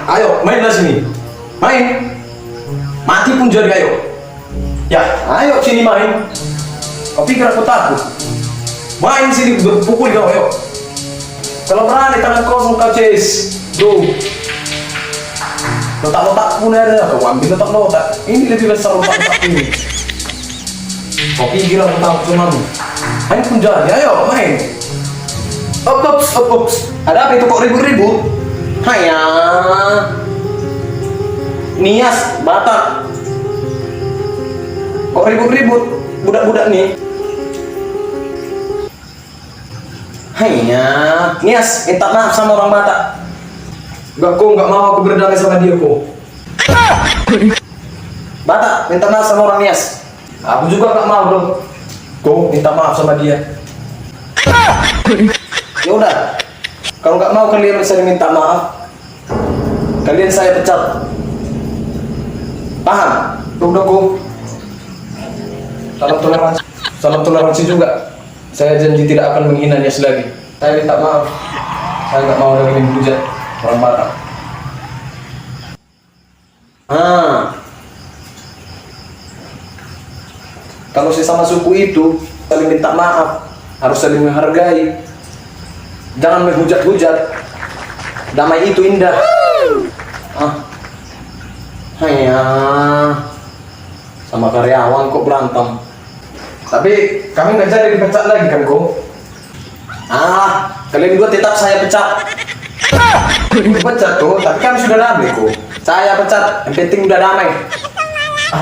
Ayo, mainlah sini. Main. Mati pun jadi, ayo. Ya, ayo sini main. Kau pikir aku takut? Main sini, pukul kau, ayo. Kalau berani tangan kosong kau chase. Go. Letak-letak pun ada, kau ambil letak-letak. Ini lebih besar letak-letak ini. Kau pikir aku takut cuma main pun jadi, ayo main. Ops. Ada apa itu kok ribut-ribut? Hanya Nias, Batak. Kok ribut-ribut budak-budak nih? Hanya Nias, minta maaf sama orang Batak. Enggak mau aku berdamai sama dia kok. Batak, minta maaf sama orang Nias. Aku juga enggak mau dong. Kok minta maaf sama dia. Ya udah, kalau nggak mau kalian bisa minta maaf, kalian saya pecat. Paham? Dukung. Salam toleransi juga. Saya janji tidak akan menghina Nias lagi. Saya minta maaf. Saya nggak mau lagi menghujat orang Batak. Kalau sesama suku itu saling minta maaf, harus saling menghargai. Jangan menghujat-hujat. Damai itu indah. Hanya sama karyawan kok berantem. Tapi kami nggak jadi dipecat lagi kan kok? Kalian dua tetap saya pecat. Pecat tuh, tapi kami sudah damai kok. Saya pecat, yang penting udah damai.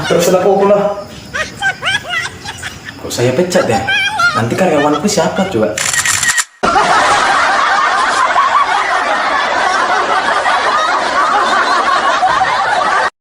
Terserah kok lah. Kok saya pecat ya? Nanti karyawanku siapa coba?